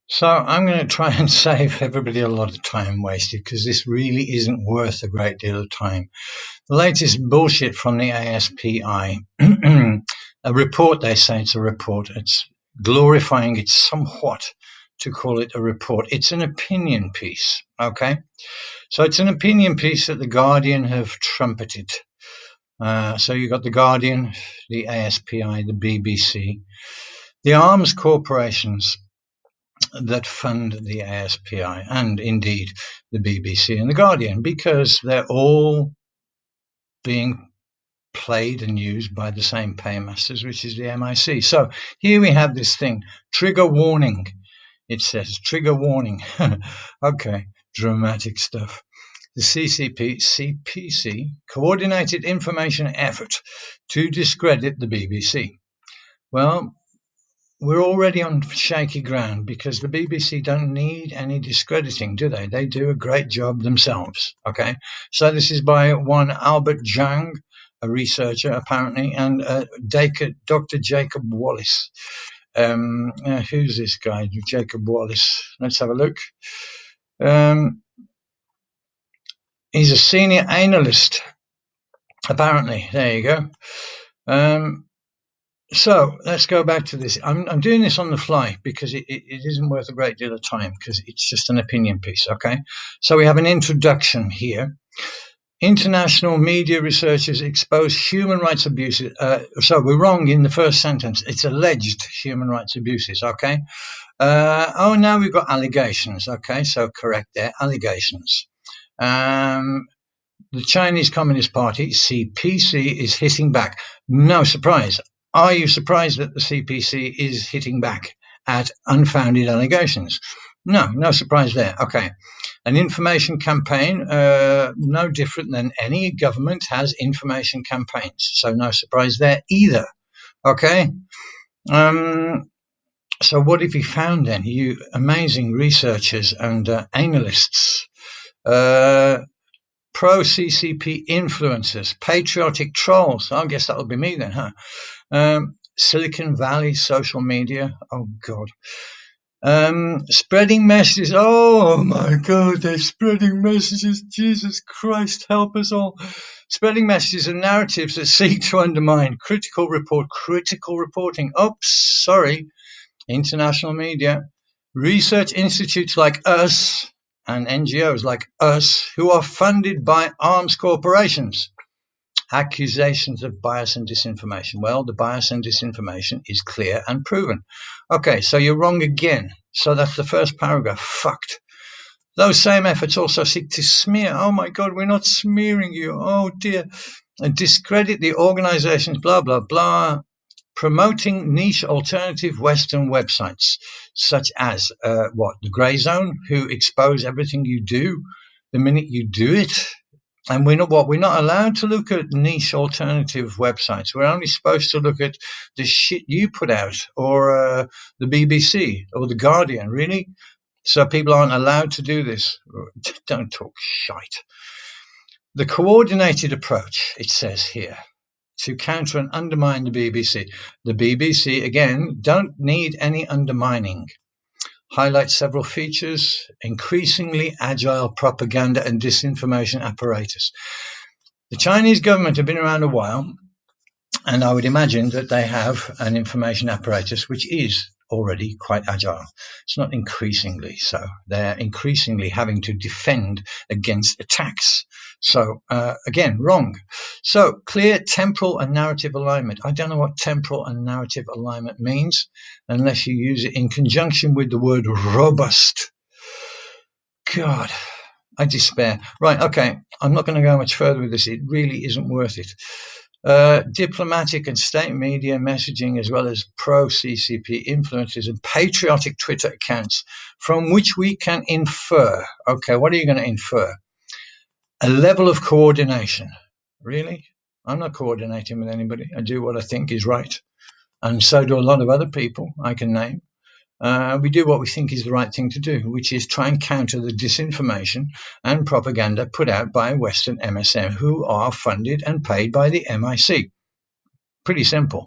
So I'm going to try and save everybody a lot of time wasted, because this really isn't worth a great deal of time. The latest bullshit from the ASPI, a report, they say it's a report. It's glorifying it somewhat to call it a report. It's an opinion piece, okay? So it's an opinion piece that the Guardian have trumpeted. So you've got the Guardian, the ASPI, the BBC, the arms corporations that fund the ASPI, and indeed the BBC and the Guardian, because they're all being played and used by the same paymasters, which is the MIC. So here we have this thing, trigger warning. It says trigger warning. Okay, dramatic stuff. The CPC, coordinated information effort to discredit the BBC. Well, we're already on shaky ground, because the BBC don't need any discrediting, do they? They do a great job themselves, okay? So this is by one Albert Zhang, a researcher apparently, and Dr. Jacob Wallace. Who's this guy, Jacob Wallace? Let's have a look. He's a senior analyst, apparently. There you go. So let's go back to this. I'm doing this on the fly because it isn't worth a great deal of time, because it's just an opinion piece, okay? So we have an introduction here. International media researchers expose human rights abuses. So we're wrong in the first sentence. It's alleged human rights abuses, okay? Now we've got allegations, okay? So correct there, allegations. The Chinese Communist Party, CPC, is hitting back. No surprise. Are you surprised that the CPC is hitting back at unfounded allegations? No surprise there. Okay. An information campaign, no different than any government has information campaigns. So no surprise there either. Okay. So what have you found then, you amazing researchers and analysts? Pro-CCP influencers, patriotic trolls. I guess that'll be me then, huh? Silicon Valley social media. Oh, God. Spreading messages. Oh, my God, they're spreading messages. Jesus Christ, help us all. Spreading messages and narratives that seek to undermine critical reporting. Oops, sorry. International media. Research institutes like us and NGOs like us, who are funded by arms corporations. Accusations of bias and disinformation. Well, the bias and disinformation is clear and proven. Okay, so you're wrong again. So that's the first paragraph. Fucked. Those same efforts also seek to smear. Oh my God, we're not smearing you. Oh dear. And discredit the organizations, blah, blah, blah. Promoting niche alternative Western websites, such as the Grey Zone, who expose everything you do the minute you do it. And we're not allowed to look at niche alternative websites. We're only supposed to look at the shit you put out, or the BBC or the Guardian, really? So people aren't allowed to do this. Don't talk shite. The coordinated approach, it says here, to counter and undermine the BBC. The BBC, again, don't need any undermining. Highlight several features, increasingly agile propaganda and disinformation apparatus. The Chinese government have been around a while, and I would imagine that they have an information apparatus which is already quite agile. It's not increasingly so. They're increasingly having to defend against attacks. So, again, wrong. So, clear temporal and narrative alignment. I don't know what temporal and narrative alignment means unless you use it in conjunction with the word robust. God, I despair. Right, okay, I'm not going to go much further with this. It really isn't worth it. Diplomatic and state media messaging, as well as pro-CCP influencers and patriotic Twitter accounts from which we can infer. Okay, what are you going to infer? A level of coordination. Really? I'm not coordinating with anybody. I do what I think is right. And so do a lot of other people I can name. We do what we think is the right thing to do, which is try and counter the disinformation and propaganda put out by Western MSM, who are funded and paid by the MIC. Pretty simple.